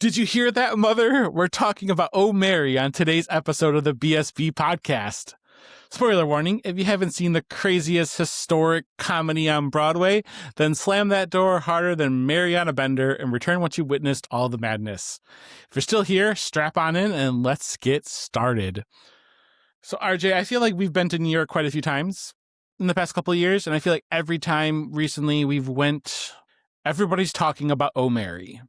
Did you hear that, Mother? We're talking about Oh Mary on today's episode of the BSB Podcast. Spoiler warning, if you haven't seen the craziest historic comedy on Broadway, then slam that door harder than Mary on a bender and return once you witnessed all the madness. If you're still here, strap on in and let's get started. So RJ, I feel like we've been to New York quite a few times in the past couple of years, and I feel like every time recently everybody's talking about Oh Mary.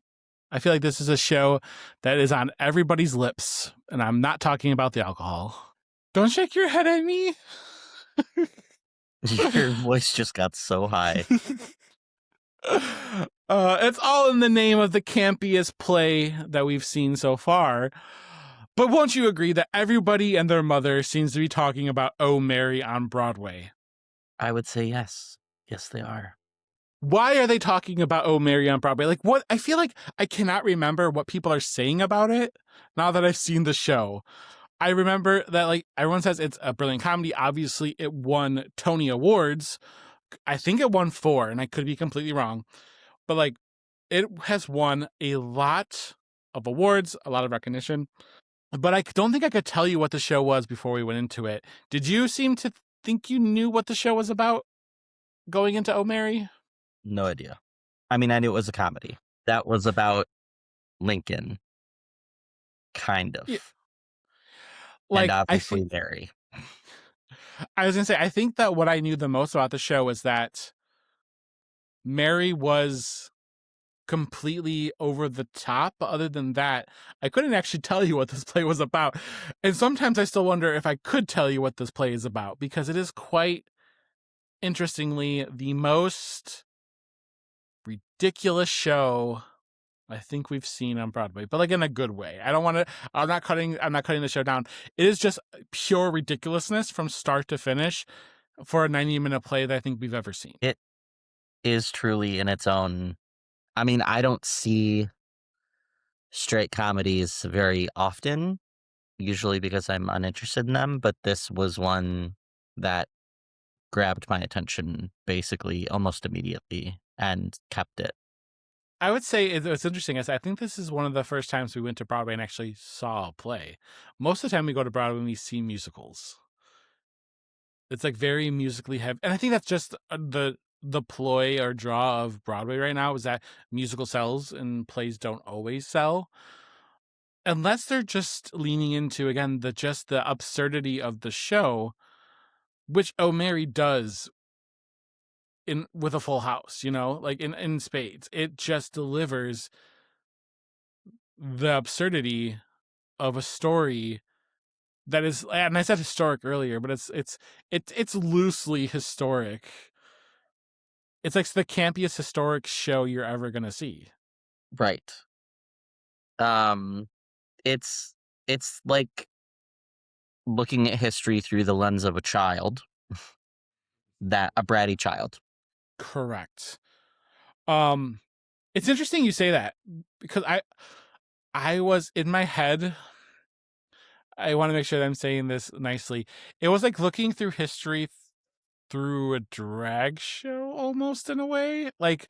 I feel like this is a show that is on everybody's lips, and I'm not talking about the alcohol. Don't shake your head at me. Your voice just got so high. It's all in the name of the campiest play that we've seen so far. But won't you agree that everybody and their mother seems to be talking about Oh Mary on Broadway? I would say yes. Yes, they are. Why are they talking about Oh Mary on Broadway? Like, what? I feel like I cannot remember what people are saying about it now that I've seen the show. I remember that, like, everyone says it's a brilliant comedy. Obviously, it won Tony Awards. I think it won 4, and I could be completely wrong. But, like, it has won a lot of awards, a lot of recognition. But I don't think I could tell you what the show was before we went into it. Did you seem to think you knew what the show was about going into Oh Mary? No idea. I mean, I knew it was a comedy. That was about Lincoln. Kind of. Yeah. Like, and obviously Mary. I was going to say, I think that what I knew the most about the show is that Mary was completely over the top. But other than that, I couldn't actually tell you what this play was about. And sometimes I still wonder if I could tell you what this play is about, because it is quite interestingly the most ridiculous show I think we've seen on Broadway, but like in a good way. I'm not cutting the show down. It is just pure ridiculousness from start to finish for a 90-minute play that I think we've ever seen. It is truly in its own. I mean, I don't see straight comedies very often, usually because I'm uninterested in them, but this was one that grabbed my attention basically almost immediately and kept it. I would say it's interesting. I think this is one of the first times we went to Broadway and actually saw a play. Most of the time we go to Broadway and we see musicals. It's like very musically heavy. And I think that's just the ploy or draw of Broadway right now, is that musical sells and plays don't always sell. Unless they're just leaning into, again, the absurdity of the show, which Oh Mary does with a Full House, like in spades. It just delivers the absurdity of a story that is, and I said historic earlier, but it's loosely historic. It's like the campiest historic show you're ever gonna see. Right. It's like looking at history through the lens of a child, a bratty child. Correct. It's interesting you say that, because I was in my head. I want to make sure that I'm saying this nicely. It was like looking through history through a drag show, almost, in a way. Like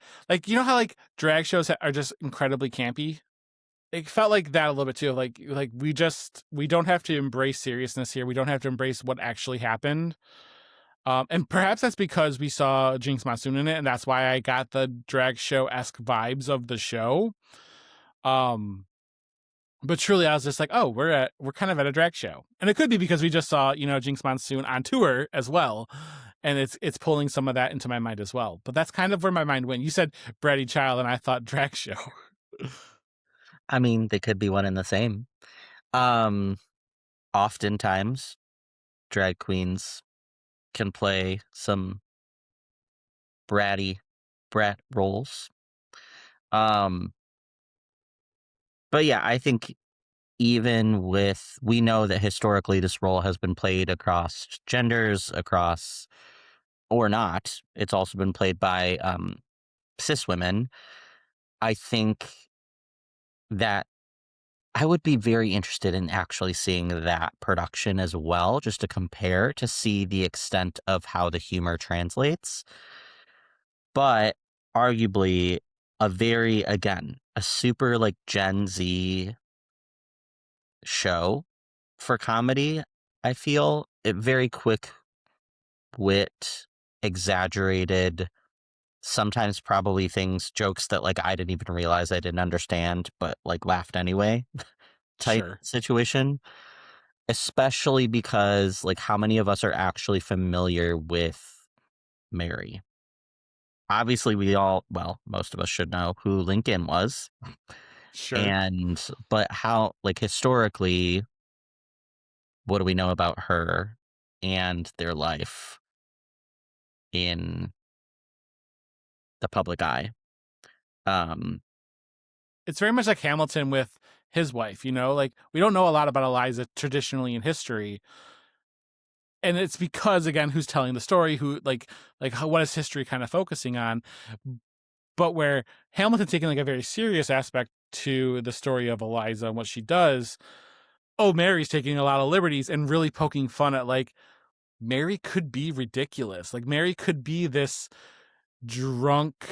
you know how like drag shows are just incredibly campy? It felt like that a little bit too. Like we don't have to embrace seriousness here. We don't have to embrace what actually happened. And perhaps that's because we saw Jinx Monsoon in it, and that's why I got the drag show-esque vibes of the show. But truly, I was just like, oh, we're kind of at a drag show. And it could be because we just saw, Jinx Monsoon on tour as well. And it's pulling some of that into my mind as well. But that's kind of where my mind went. You said bratty child, and I thought drag show. I mean, they could be one and the same. Oftentimes, drag queens can play some brat roles. But yeah, I think even we know that historically this role has been played across genders, or not. It's also been played by cis women. I think that I would be very interested in actually seeing that production as well, just to compare, to see the extent of how the humor translates. But arguably a very, again, a super like Gen Z show for comedy. I feel it very quick wit, exaggerated, sometimes probably jokes that like I didn't even realize I didn't understand, but like laughed anyway type Sure. situation. Especially because like how many of us are actually familiar with Mary? Obviously most of us should know who Lincoln was. Sure. But how like historically, what do we know about her and their life in the public eye? Um, It's very much like Hamilton with his wife, like we don't know a lot about Eliza traditionally in history. And it's because, again, who's telling the story, what is history kind of focusing on? But where Hamilton's taking like a very serious aspect to the story of Eliza and what she does, Mary's taking a lot of liberties and really poking fun at like Mary could be ridiculous. Like Mary could be this drunk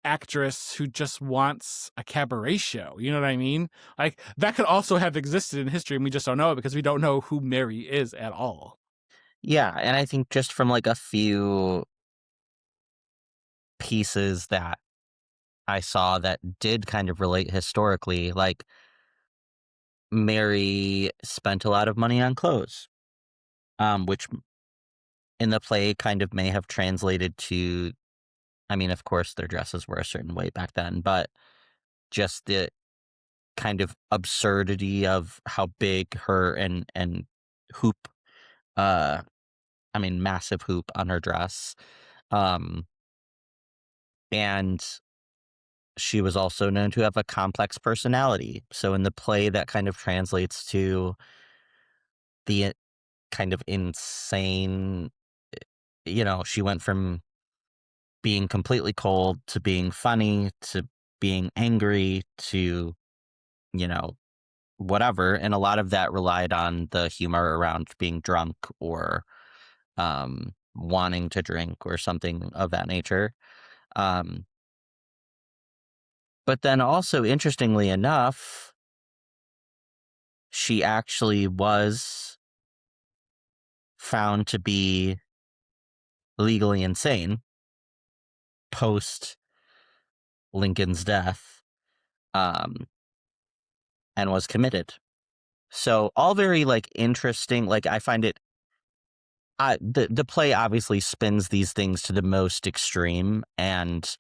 actress who just wants a cabaret show. You know what I mean? Like that could also have existed in history and we just don't know it because we don't know who Mary is at all. yeah, and I think just from like a few pieces that I saw that did kind of relate historically, like Mary spent a lot of money on clothes, which in the play kind of may have translated to, I mean, of course, their dresses were a certain way back then, but just the kind of absurdity of how big her and hoop, uh, I mean, massive hoop on her dress. Um, and she was also known to have a complex personality. So in the play, that kind of translates to the kind of insane, she went from being completely cold to being funny to being angry to, you know, whatever. And a lot of that relied on the humor around being drunk or wanting to drink or something of that nature. Um, but then also, interestingly enough, she actually was found to be legally insane post Lincoln's death, um, and was committed. So all very like interesting. Like I find it. The play obviously spins these things to the most extreme and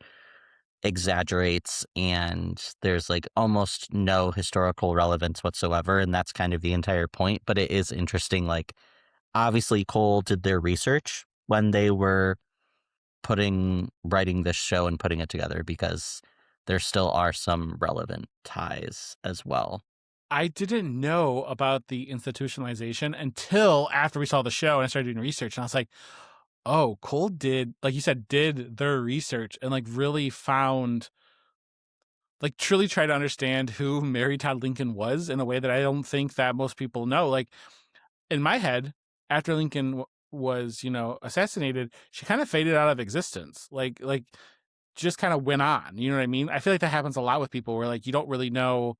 exaggerates, and there's like almost no historical relevance whatsoever, and that's kind of the entire point. But it is interesting. Like obviously, Cole did their research when they were writing this show and putting it together because there still are some relevant ties as well. I didn't know about the institutionalization until after we saw the show and I started doing research. And I was like, oh, Cole did, like you said, did their research and like really found, like truly try to understand who Mary Todd Lincoln was in a way that I don't think that most people know. Like in my head, after Lincoln was, assassinated, she kind of faded out of existence. Like just kind of went on. You know what I mean? I feel like that happens a lot with people where like you don't really know.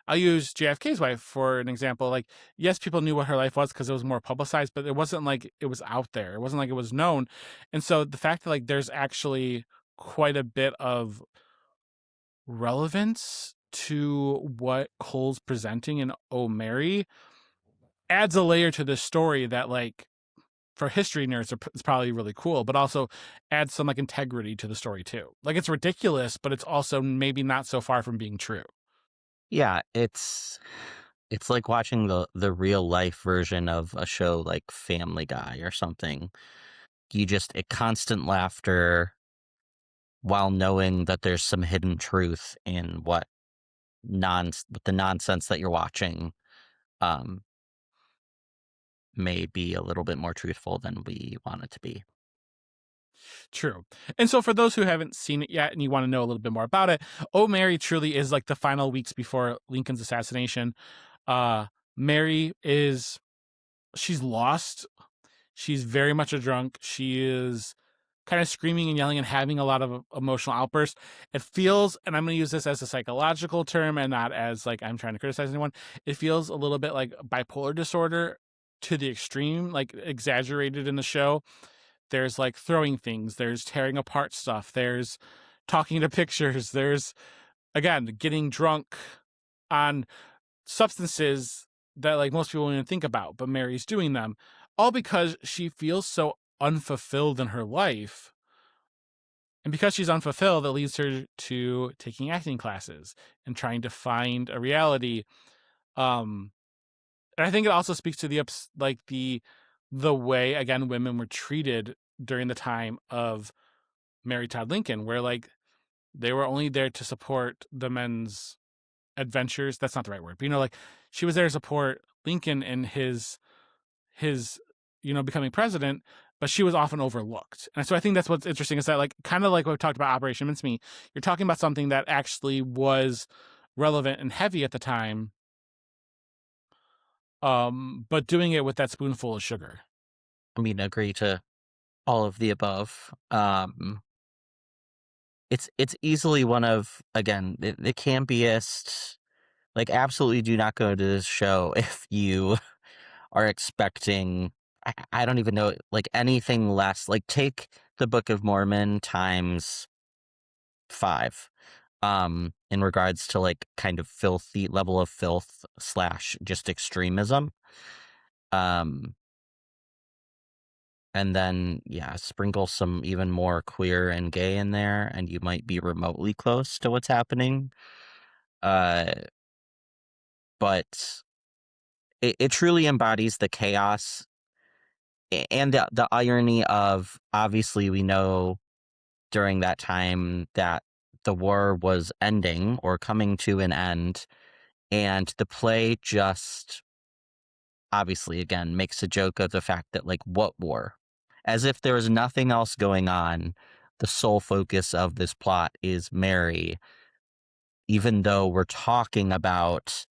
I'll use JFK's wife for an example. Like, yes, people knew what her life was because it was more publicized, but it wasn't like it was out there. It wasn't like it was known. And so the fact that like there's actually quite a bit of relevance to what Cole's presenting in Oh Mary adds a layer to this story that like for history nerds it's probably really cool, but also adds some like integrity to the story too. Like it's ridiculous, but it's also maybe not so far from being true. Yeah, it's like watching the real life version of a show like Family Guy or something. You just a constant laughter while knowing that there's some hidden truth in the nonsense that you're watching um may be a little bit more truthful than we want it to be. True. And so for those who haven't seen it yet and you want to know a little bit more about it, Oh Mary truly is like the final weeks before Lincoln's assassination. Uh Mary she's lost. She's very much a drunk. She is kind of screaming and yelling and having a lot of emotional outbursts. It feels, and I'm going to use this as a psychological term and not as like I'm trying to criticize anyone. It feels a little bit like bipolar disorder to the extreme, like exaggerated in the show. There's like throwing things, there's tearing apart stuff, there's talking to pictures, there's, again, getting drunk on substances that like most people don't even think about, but Mary's doing them, all because she feels so unfulfilled in her life. And because she's unfulfilled, it leads her to taking acting classes and trying to find a reality. And I think it also speaks to the way, again, women were treated during the time of Mary Todd Lincoln, where like they were only there to support the men's adventures. That's not the right word, but like she was there to support Lincoln in his becoming president, but she was often overlooked. And so I think that's what's interesting is that like kind of like what we talked about Operation Mincemeat, you're talking about something that actually was relevant and heavy at the time, but doing it with that spoonful of sugar. I mean, agree to all of the above. It's easily one of, again, the campiest. Like, absolutely do not go to this show if you are expecting, I don't even know, like anything less. Like, take the Book of Mormon times 5, in regards to like kind of filthy level of filth / just extremism. And then, yeah, sprinkle some even more queer and gay in there, and you might be remotely close to what's happening. But it truly embodies the chaos and the irony of, obviously, we know during that time that the war was ending or coming to an end, and the play just obviously, again, makes a joke of the fact that, like, what war? As if there was nothing else going on. The sole focus of this plot is Mary, even though we're talking about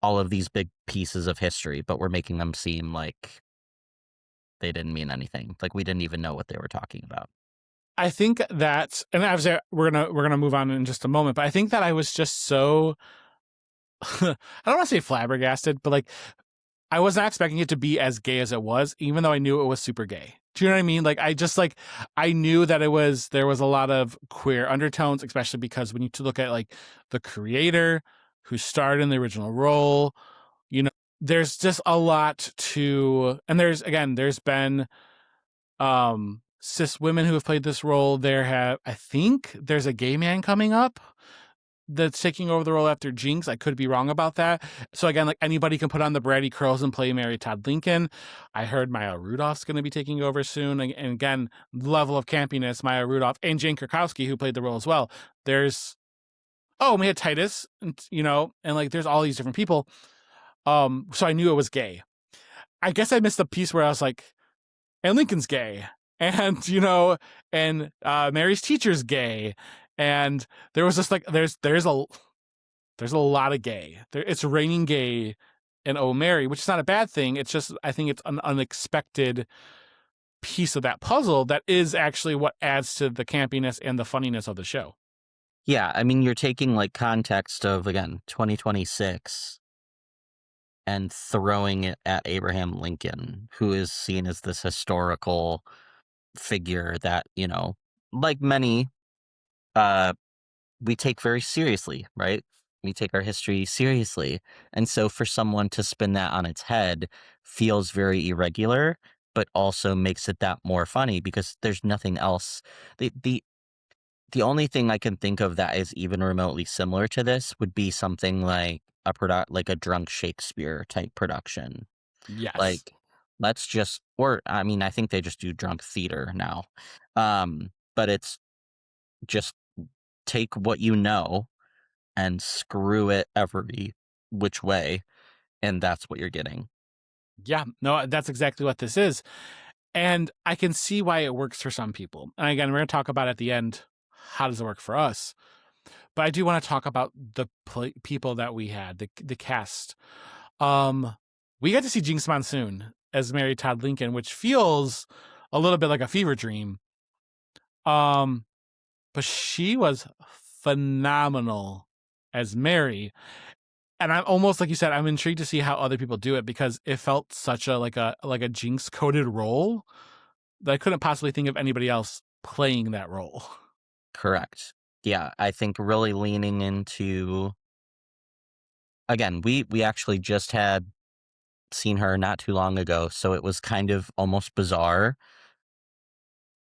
all of these big pieces of history, but we're making them seem like they didn't mean anything. Like we didn't even know what they were talking about. I think that, and obviously we're gonna move on in just a moment, but I think that I was just so I don't want to say flabbergasted, but like I was not expecting it to be as gay as it was, even though I knew it was super gay. Do you know what I mean? Like I knew that there was a lot of queer undertones, especially because when you look at like the creator who starred in the original role, there's just a lot to, and there's been cis women who have played this role. I think there's a gay man coming up that's taking over the role after Jinx. I could be wrong about that. So again, like anybody can put on the bratty curls and play Mary Todd Lincoln. I heard Maya Rudolph's going to be taking over soon. And again, level of campiness, Maya Rudolph and Jane Krakowski, who played the role as well. We had Titus, and like there's all these different people. So I knew it was gay. I guess I missed the piece where I was like, and Lincoln's gay. And, and Mary's teacher's gay. And there was just like there's a lot of gay. It's raining gay in Oh Mary, which is not a bad thing. It's just I think it's an unexpected piece of that puzzle that is actually what adds to the campiness and the funniness of the show. Yeah, I mean, you're taking like context of, again, 2026 and throwing it at Abraham Lincoln, who is seen as this historical figure that, like many, we take very seriously, right? We take our history seriously. And so for someone to spin that on its head feels very irregular, but also makes it that more funny because there's nothing else. The only thing I can think of that is even remotely similar to this would be something like a drunk Shakespeare type production. Yes. Like, I think they just do drunk theater now. But it's just take what you know and screw it every which way, and that's what you're getting. Yeah, no, that's exactly what this is. And I can see why it works for some people. And again, we're going to talk about at the end, how does it work for us? But I do want to talk about the people that we had, the cast. We got to see Jinx Monsoon as Mary Todd Lincoln, which feels a little bit like a fever dream. But she was phenomenal as Mary. And I'm almost, like you said, I'm intrigued to see how other people do it, because it felt such a like a Jinx coded role that I couldn't possibly think of anybody else playing that role. Correct. Yeah, I think really leaning into, again, we actually just had seen her not too long ago, so it was kind of almost bizarre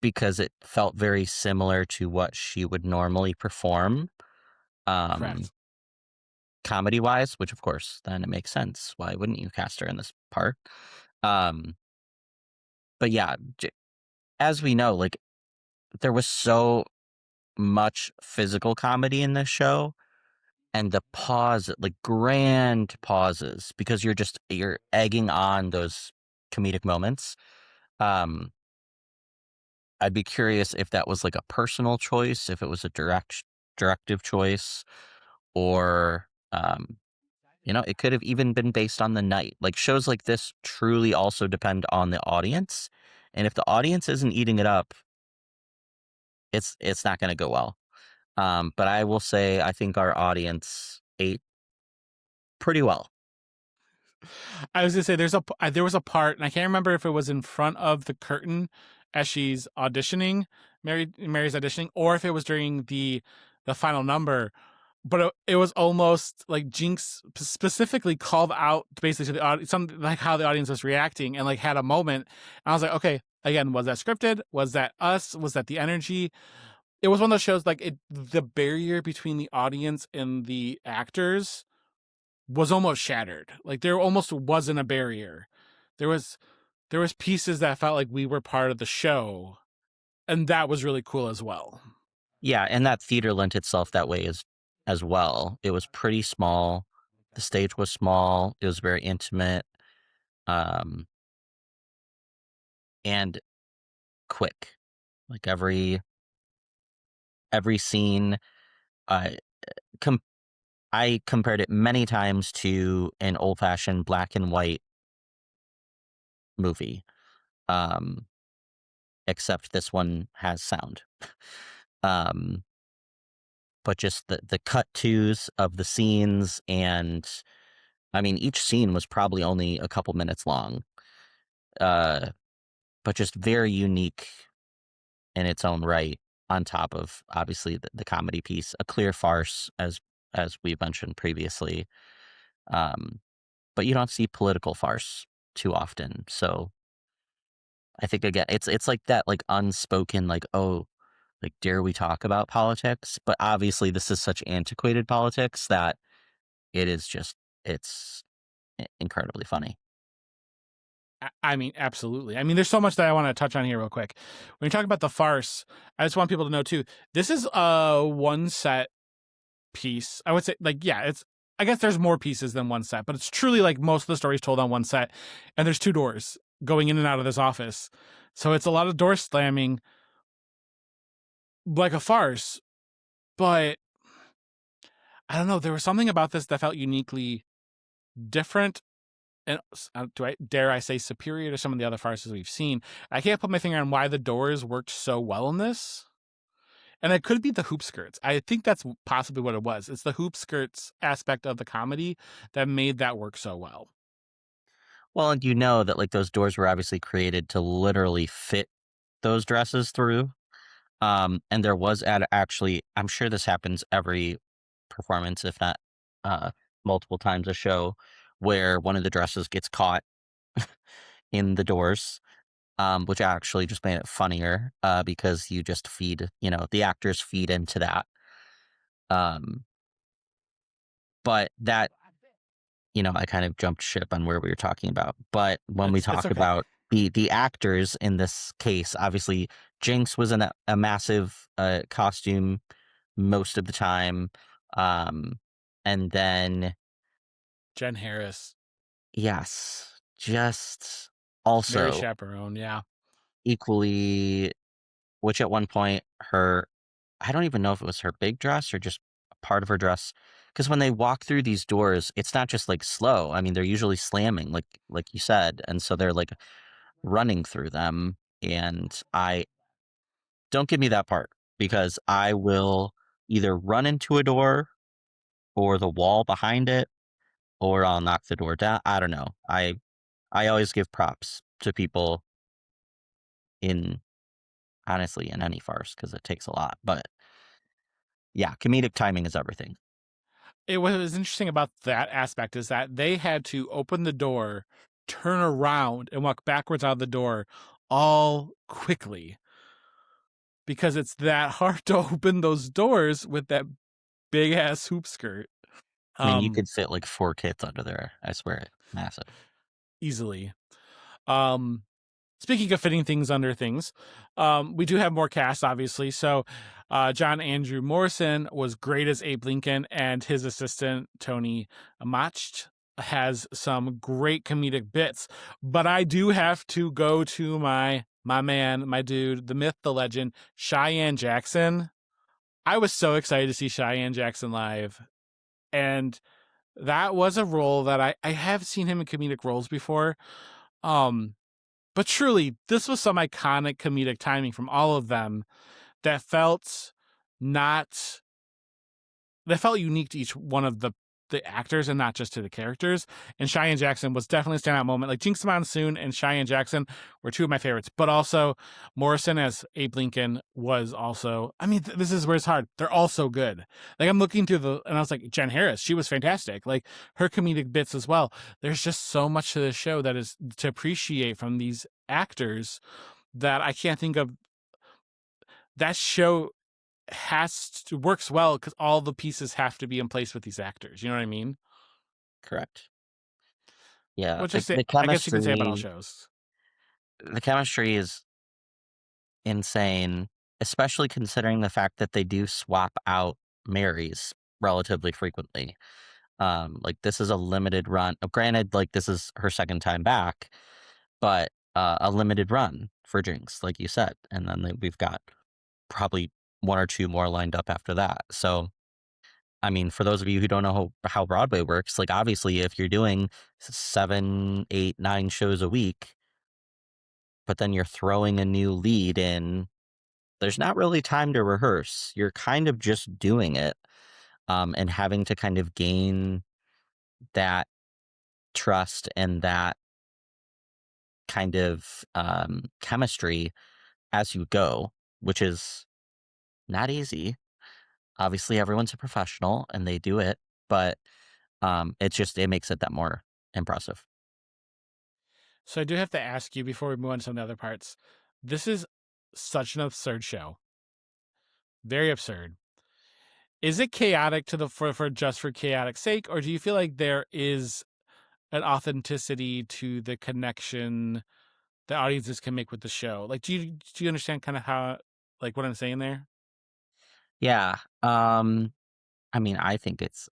because it felt very similar to what she would normally perform, Correct. comedy wise, which of course then it makes sense. Why wouldn't you cast her in this part? Um, but yeah, as we know, like there was so much physical comedy in this show, and the pause, like grand pauses, because you're egging on those comedic moments. Um, I'd be curious if that was like a personal choice, if it was a directive choice, or it could have even been based on the night. Like shows like this truly also depend on the audience, and if the audience isn't eating it up, it's not going to go well. But I will say I think our audience ate pretty well. I was gonna say there was a part, and I can't remember if it was in front of the curtain as she's auditioning, Mary's auditioning, or if it was during the final number. But it was almost like Jinx specifically called out basically to the audience, something like how the audience was reacting, and like had a moment. And I was like, okay, again, was that scripted? Was that us? Was that the energy? It was one of those shows, like the barrier between the audience and the actors was almost shattered. Like there almost wasn't a barrier. There was pieces that felt like we were part of the show, and that was really cool as well. Yeah, and that theater lent itself that way as well. It was pretty small. The stage was small. It was very intimate, um, and quick. Like every scene, I com- I compared it many times to an old fashioned black and white movie. Um, except this one has sound. Um, but just the cut twos of the scenes, and I mean each scene was probably only a couple minutes long. Uh, but just very unique in its own right, on top of obviously the comedy piece, a clear farce as we mentioned previously. Um, but you don't see political farce too often. So I think again, it's like that like unspoken like, oh, like dare we talk about politics? But obviously this is such antiquated politics that it is just it's incredibly funny. I mean, absolutely. I mean, there's so much that I want to touch on here real quick. When you talk about the farce, I just want people to know too, this is a one set piece. I would say, like, yeah, I guess there's more pieces than one set, but it's truly like most of the stories told on one set. And there's two doors going in and out of this office. So it's a lot of door slamming, like a farce. But I don't know, there was something about this that felt uniquely different, and dare I say superior to some of the other farces we've seen. I can't put my finger on why the doors worked so well in this. And it could be the hoop skirts. I think that's possibly what it was. It's the hoop skirts aspect of the comedy that made that work so well. Well, and you know that like those doors were obviously created to literally fit those dresses through. And there was actually, I'm sure this happens every performance, if not uh, multiple times a show, where one of the dresses gets caught in the doors, which actually just made it funnier because you just feed, the actors feed into that. Um, but that, I kind of jumped ship on where we were talking about. But when we It's talk okay. about the actors in this case, obviously Jinx was in a massive costume most of the time. And then, Jen Harris, yes, just Mary also Chaperone, yeah. equally, which at one point I don't even know if it was her big dress or just a part of her dress. Because when they walk through these doors, it's not just like slow. I mean, they're usually slamming, like you said, and so they're like running through them. And I don't give me that part, because I will either run into a door or the wall behind it, or I'll knock the door down. I don't know. I always give props to people in honestly in any farce, because it takes a lot. But yeah, comedic timing is everything. What was interesting about that aspect is that they had to open the door, turn around, and walk backwards out of the door all quickly, because it's that hard to open those doors with that big ass hoop skirt. I mean, you could fit like 4 kids under there. I swear it. Massive. Easily. Speaking of fitting things under things, we do have more cast, obviously. So John Andrew Morrison was great as Abe Lincoln, and his assistant, Tony Amacht, has some great comedic bits. But I do have to go to my man, my dude, the myth, the legend, Cheyenne Jackson. I was so excited to see Cheyenne Jackson live. And that was a role that I have seen him in comedic roles before. But truly, this was some iconic comedic timing from all of them that felt unique to each one of the actors and not just to the characters. And Cheyenne Jackson was definitely a standout moment. Like Jinx Monsoon and Cheyenne Jackson were two of my favorites, but also Morrison as Abe Lincoln was also, I mean, this is where it's hard. They're all so good. Like I'm looking through and I was like, Jen Harris, she was fantastic. Like her comedic bits as well. There's just so much to this show that is to appreciate from these actors that I can't think of. That show works well because all the pieces have to be in place with these actors. You know what I mean? Correct. Yeah. Which I guess you can say about all shows. The chemistry is insane, especially considering the fact that they do swap out Marys relatively frequently. Like this is a limited run. Granted, like this is her second time back, but a limited run for Jinx, like you said, and then we've got probably 1 or 2 more lined up after that. So, I mean, for those of you who don't know how Broadway works, like obviously if you're doing 7, 8, 9 shows a week, but then you're throwing a new lead in, there's not really time to rehearse. You're kind of just doing it, and having to kind of gain that trust and that kind of chemistry as you go, which is not easy. Obviously, everyone's a professional and they do it, but it makes it that more impressive. So I do have to ask you before we move on to some of the other parts. This is such an absurd show. Very absurd. Is it chaotic for just for chaotic sake, or do you feel like there is an authenticity to the connection the audiences can make with the show? Like, do you understand kind of how, like, what I'm saying there? Yeah. I mean, I think it's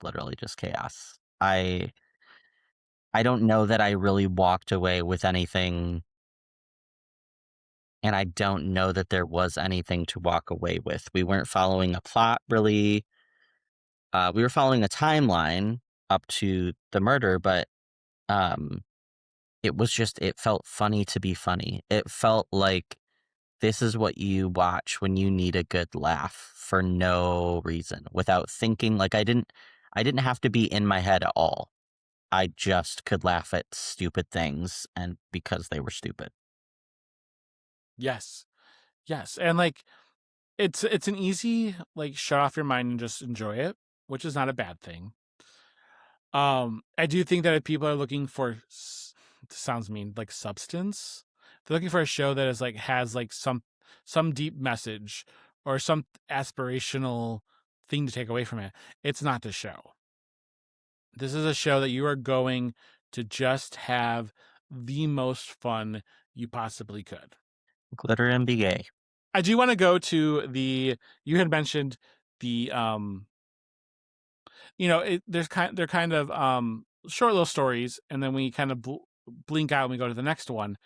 literally just chaos. I don't know that I really walked away with anything, and I don't know that there was anything to walk away with. We weren't following a plot really. We were following a timeline up to the murder, but it felt funny to be funny. It felt like this is what you watch when you need a good laugh for no reason, without thinking. Like I didn't have to be in my head at all. I just could laugh at stupid things, and because they were stupid. Yes. And like, it's an easy, like, shut off your mind and just enjoy it, which is not a bad thing. I do think that if people are looking for, sounds mean, like substance, they're looking for a show that is like, has like some deep message or some aspirational thing to take away from it. It's not the show. This is a show that you are going to just have the most fun you possibly could. Glitter and be gay. I do want to go to you had mentioned the they're kind of short little stories, and then we kind of blink out and we go to the next one.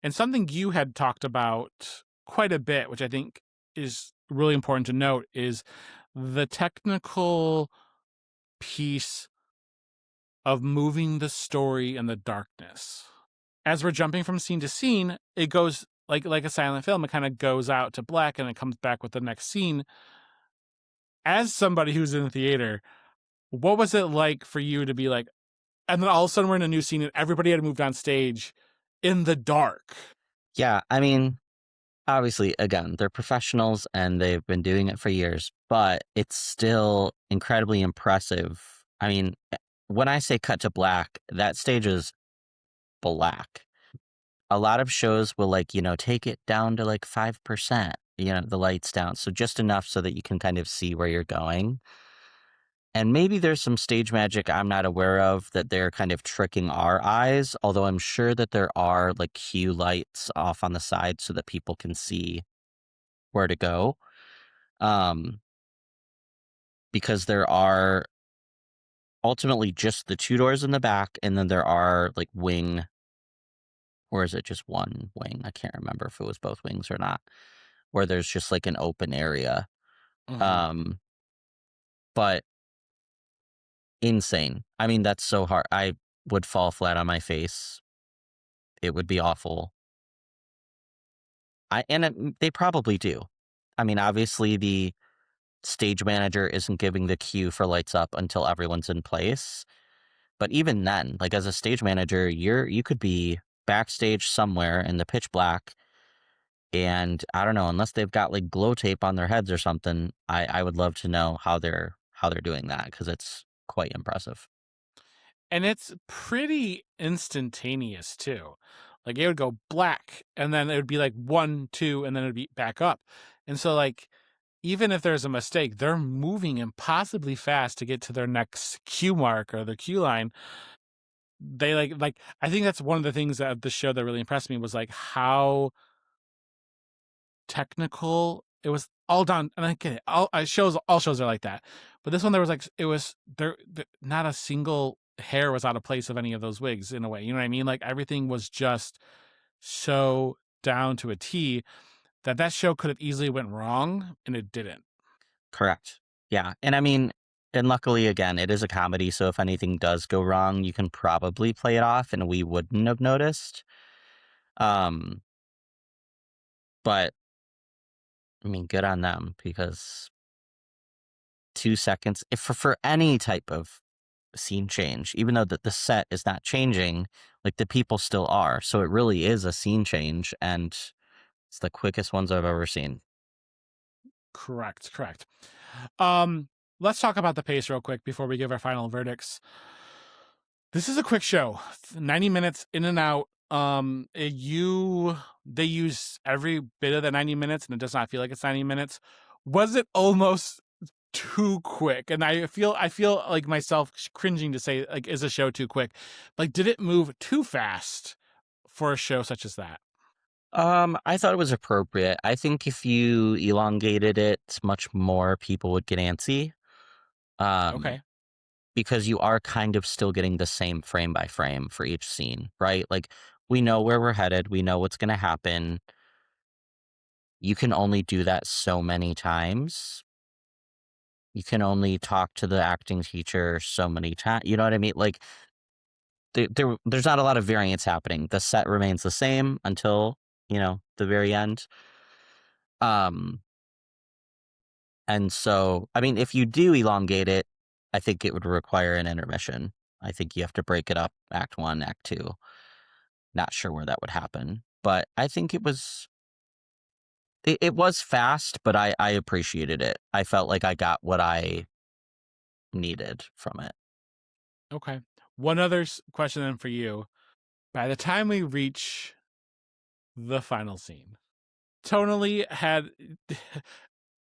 And something you had talked about quite a bit, which I think is really important to note, is the technical piece of moving the story in the darkness. As we're jumping from scene to scene, it goes like a silent film, it kind of goes out to black and it comes back with the next scene. As somebody who's in the theater, what was it like for you to be like, and then all of a sudden we're in a new scene and everybody had moved on stage in the dark? Yeah, I mean, obviously, again, they're professionals and they've been doing it for years, but it's still incredibly impressive. I mean, when I say cut to black, that stage is black. A lot of shows will, like, take it down to like 5%, the lights down. So just enough so that you can kind of see where you're going. And maybe there's some stage magic I'm not aware of that they're kind of tricking our eyes, although I'm sure that there are like cue lights off on the side so that people can see where to go. Because there are ultimately just the two doors in the back, and then there are like wing, or is it just one wing? I can't remember if it was both wings or not, where there's just like an open area. Mhm. Um, but insane. I mean, that's so hard. I would fall flat on my face. It would be awful. They probably do. I mean, obviously the stage manager isn't giving the cue for lights up until everyone's in place. But even then, like as a stage manager, you could be backstage somewhere in the pitch black, and I don't know, unless they've got like glow tape on their heads or something, I would love to know how they're doing that because it's quite impressive. And it's pretty instantaneous too. Like it would go black and then it would be like 1, 2, and then it'd be back up. And so like even if there's a mistake, they're moving impossibly fast to get to their next cue mark or the cue line. They like I think that's one of the things of the show that really impressed me was like how technical it was, all done. And I get it. All shows are like that. But this one there was like it was not a single hair was out of place of any of those wigs in a way. You know what I mean? Like everything was just so down to a T that show could have easily went wrong and it didn't. Correct. Yeah. And I mean, and luckily, again, it is a comedy. So if anything does go wrong, you can probably play it off and we wouldn't have noticed. Um, but I mean, good on them because 2 seconds, if for any type of scene change, even though the set is not changing, like the people still are. So it really is a scene change. And it's the quickest ones I've ever seen. Correct. Um, let's talk about the pace real quick before we give our final verdicts. This is a quick show, 90 minutes in and out. They use every bit of the 90 minutes and it does not feel like it's 90 minutes. Was it almost too quick? And I feel like myself cringing to say, like, is a show too quick? Like, did it move too fast for a show such as that? I thought it was appropriate. I think if you elongated it much more, people would get antsy. Um, Okay. because you are kind of still getting the same frame by frame for each scene, right? Like we know where we're headed, we know what's going to happen. You can only do that so many times. You can only talk to the acting teacher so many times. You know what I mean? Like there's not a lot of variance happening. The set remains the same until, the very end. Um, and so, I mean, if you do elongate it, I think it would require an intermission. I think you have to break it up, act one, act two. Not sure where that would happen, but I think it was fast, but I appreciated it. I felt like I got what I needed from it. Okay. One other question then for you. By the time we reach the final scene, tonally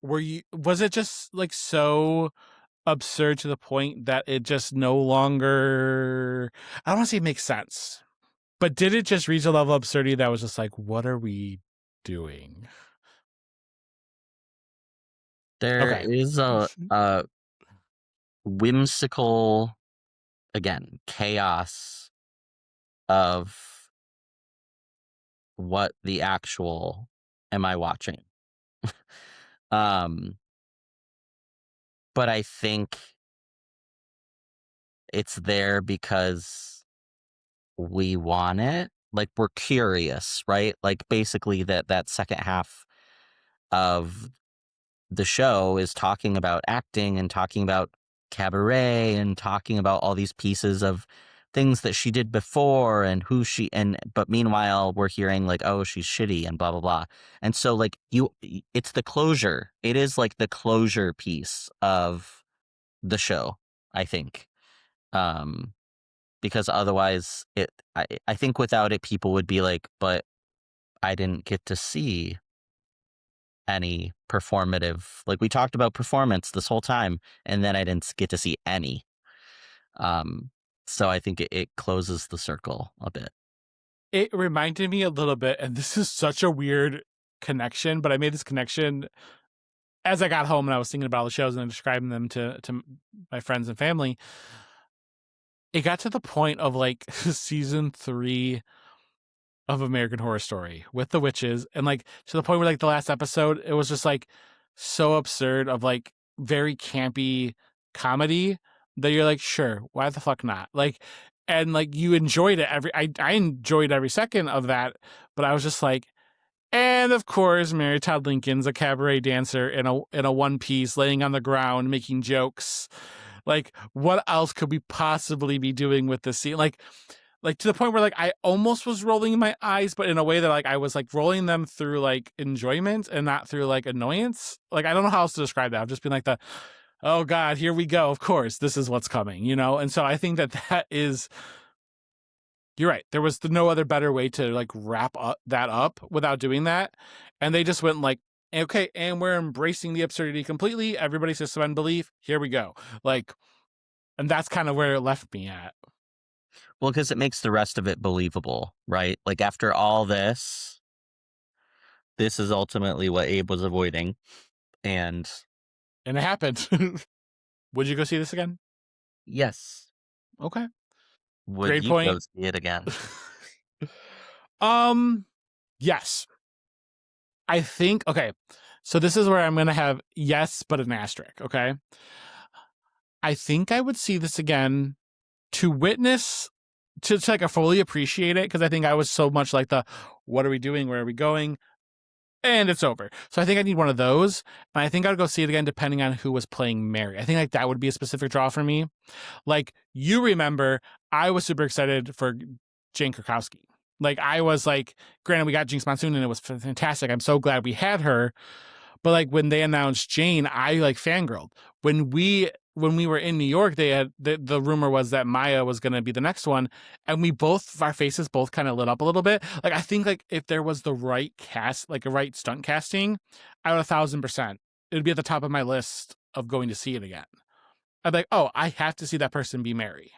was it just like so absurd to the point that it just no longer, I don't want to say it makes sense, but did it just reach a level of absurdity that was just like, what are we doing? There Okay. is a whimsical, again, chaos of what the actual am I watching? Um, but I think it's there because we want it. like we're curious, right? Like basically that second half of the show is talking about acting and talking about cabaret and talking about all these pieces of things that she did before and who she and but meanwhile we're hearing like, oh, she's shitty and blah blah blah. And so like it's the closure. It is like the closure piece of the show, I think. Um because otherwise I think without it people would be like, but I didn't get to see any performative, like we talked about performance this whole time, and then I didn't get to see any. Um, so I think it closes the circle a bit. It reminded me a little bit, and this is such a weird connection, but I made this connection as I got home and I was thinking about all the shows and describing them to my friends and family. It got to the point of like season 3 of American Horror Story with the witches, and like to the point where like the last episode, it was just like so absurd of like very campy comedy that you're like, sure, why the fuck not? Like, and like you enjoyed it I enjoyed every second of that, but I was just like, and of course, Mary Todd Lincoln's a cabaret dancer in a one piece, laying on the ground, making jokes. Like, what else could we possibly be doing with this scene? Like to the point where like I almost was rolling my eyes, but in a way that like I was like rolling them through like enjoyment and not through like annoyance. Like I don't know how else to describe that. I've just been like oh God, here we go. Of course, this is what's coming, you know? And so I think that is, you're right. There was no other better way to like wrap that up without doing that. And they just went like, okay, and we're embracing the absurdity completely. Everybody suspend belief. Here we go. Like, and that's kind of where it left me at. Well, because it makes the rest of it believable, right? Like after all this is ultimately what Abe was avoiding. And it happened. Would you go see this again? yes. Okay. Would Great you point. go see it again? Yes. I think, okay, so this is where I'm going to have yes, but an asterisk, okay? I think I would see this again to witness, to like fully appreciate it, because I think I was so much like what are we doing? Where are we going? And it's over. So I think I need one of those. And I think I'd go see it again depending on who was playing Mary. I think like that would be a specific draw for me. Like, you remember, I was super excited for Jane Krakowski. Like, I was like, granted, we got Jinx Monsoon and it was fantastic. I'm so glad we had her. But like when they announced Jane, I like fangirled. When we were in New York, they had the rumor was that Maya was going to be the next one, and our faces both kind of lit up a little bit. Like I think like if there was the right cast, like a right stunt casting, I would 1,000%. It would be at the top of my list of going to see it again. I'd be like, oh, I have to see that person be Mary.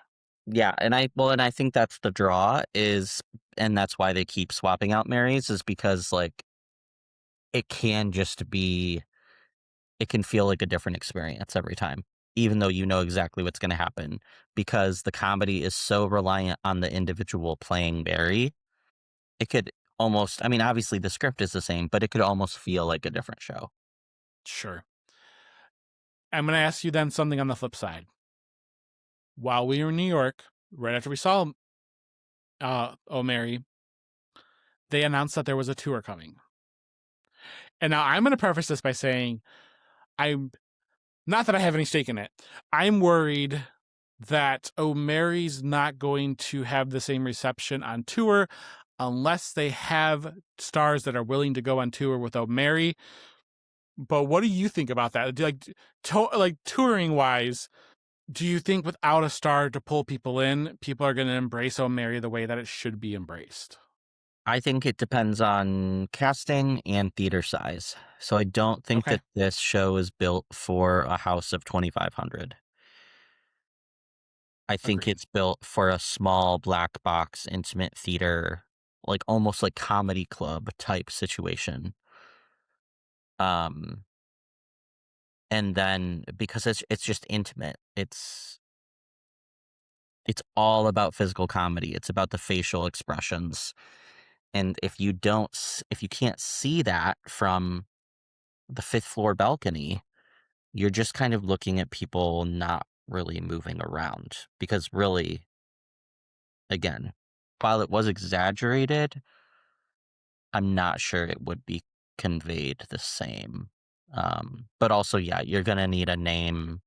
Yeah, and I think that's the draw and that's why they keep swapping out Marys, is because like it can feel like a different experience every time, even though you know exactly what's going to happen, because the comedy is so reliant on the individual playing Mary. It could almost, I mean, obviously the script is the same, but it could almost feel like a different show. Sure. I'm going to ask you then something on the flip side. While we were in New York, right after we saw Oh Mary, they announced that there was a tour coming. And now I'm going to preface this by saying, I'm not that I have any stake in it. I'm worried that Oh Mary's not going to have the same reception on tour unless they have stars that are willing to go on tour with Oh Mary. But what do you think about that? Like touring wise, do you think without a star to pull people in, people are going to embrace Oh Mary the way that it should be embraced? I think it depends on casting and theater size. So I don't think Okay. that this show is built for a house of 2,500. I think Agreed. it's built for a small black box intimate theater, like almost like comedy club type situation. Um, and then because it's just intimate, it's all about physical comedy. It's about the facial expressions. And if you can't see that from the fifth floor balcony, you're just kind of looking at people not really moving around, because really, again, while it was exaggerated, I'm not sure it would be conveyed the same. But also, yeah, you're gonna need a name.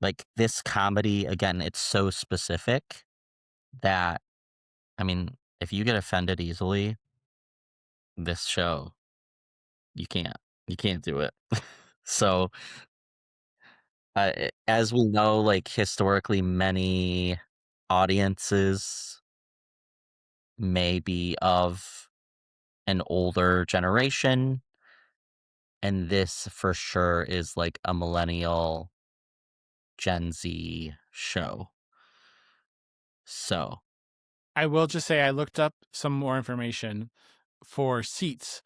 Like this comedy, again, it's so specific that, I mean, if you get offended easily, this show, you can't. You can't do it. So, as we know, like historically, many audiences may be of an older generation, and this for sure is like a millennial Gen Z show. So, I will just say I looked up some more information for seats,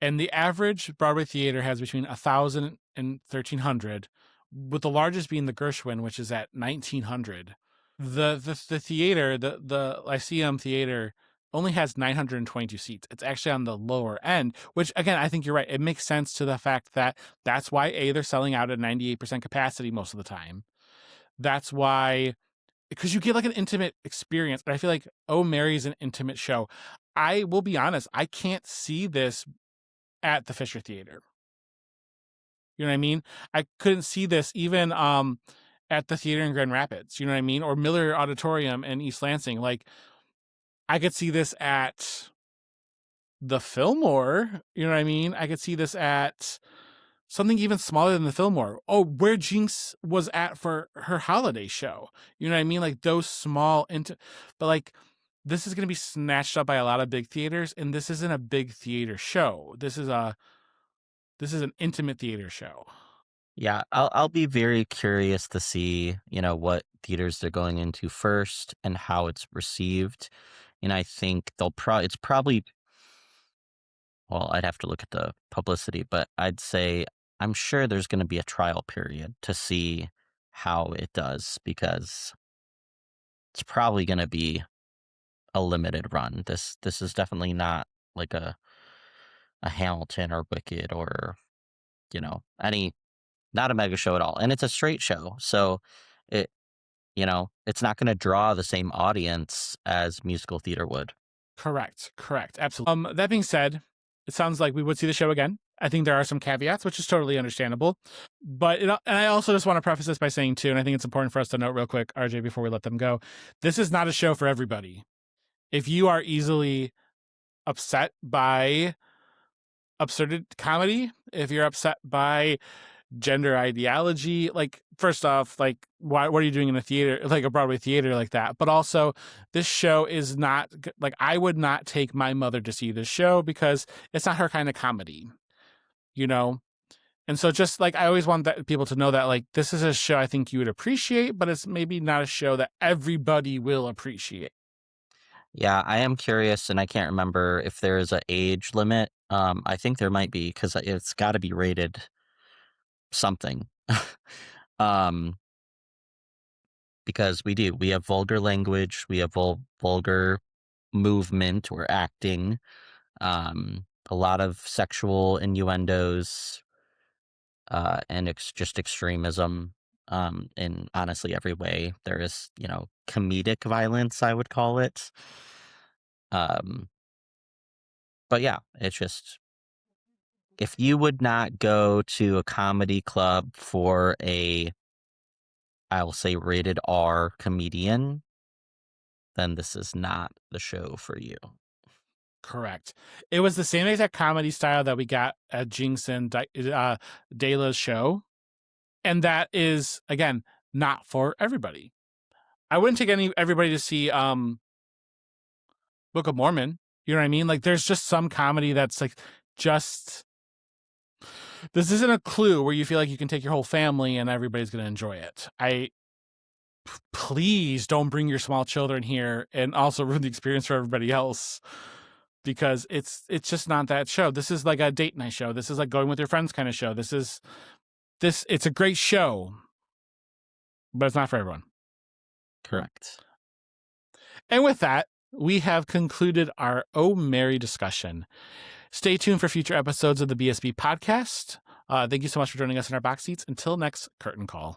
and the average Broadway theater has between 1,000 and 1,300, with the largest being the Gershwin, which is at 1,900. The theater, the Lyceum Theater, only has 922 seats. It's actually on the lower end, which again, I think you're right. It makes sense to the fact that that's why they're selling out at 98% capacity most of the time. That's why, because you get like an intimate experience. But I feel like Oh Mary's an intimate show. I will be honest, I can't see this at the Fisher Theater. You know what I mean? I couldn't see this even at the theater in Grand Rapids, you know what I mean? Or Miller Auditorium in East Lansing. Like, I could see this at the Fillmore, you know what I mean? I could see this at something even smaller than the Fillmore. Oh, where Jinx was at for her holiday show. You know what I mean? Like those small but like this is going to be snatched up by a lot of big theaters, and this isn't a big theater show. This is an intimate theater show. yeah, I'll be very curious to see, what theaters they're going into first and how it's received. And I think it's probably, well, I'd have to look at the publicity, but I'd say I'm sure there's going to be a trial period to see how it does, because it's probably going to be a limited run. This is definitely not like a Hamilton or Wicked or, any, not a mega show at all. And it's a straight show. So it, it's not going to draw the same audience as musical theater would. Correct. Absolutely. That being said, it sounds like we would see the show again. I think there are some caveats, which is totally understandable. But and I also just want to preface this by saying too, and I think it's important for us to note real quick, RJ, before we let them go, this is not a show for everybody. If you are easily upset by absurd comedy, if you're upset by gender ideology, like first off, like what are you doing in a theater, like a Broadway theater like that? But also, this show is not like, I would not take my mother to see this show because it's not her kind of comedy, you know. And so just like I always want people to know that like this is a show I think you would appreciate, but it's maybe not a show that everybody will appreciate. Yeah, I am curious, and I can't remember if there is an age limit. I think there might be, because it's got to be rated something. um, because we have vulgar language, we have vulgar movement or acting, a lot of sexual innuendos, and just extremism. In honestly every way. There is, comedic violence, I would call it. Um, but yeah, it's just, if you would not go to a comedy club for I will say, rated R comedian, then this is not the show for you. Correct. It was the same exact comedy style that we got at Jinx and Dela's show. And that is, again, not for everybody. I wouldn't take everybody to see Book of Mormon. You know what I mean? Like, there's just some comedy that's like, just, this isn't a Clue where you feel like you can take your whole family and everybody's going to enjoy it. Please don't bring your small children here and also ruin the experience for everybody else, because it's just not that show. This is like a date night show. This is like going with your friends kind of show. It's a great show, but it's not for everyone. Correct. And with that, we have concluded our Oh Mary discussion. Stay tuned for future episodes of the BSB podcast. Thank you so much for joining us in our box seats. Until next curtain call.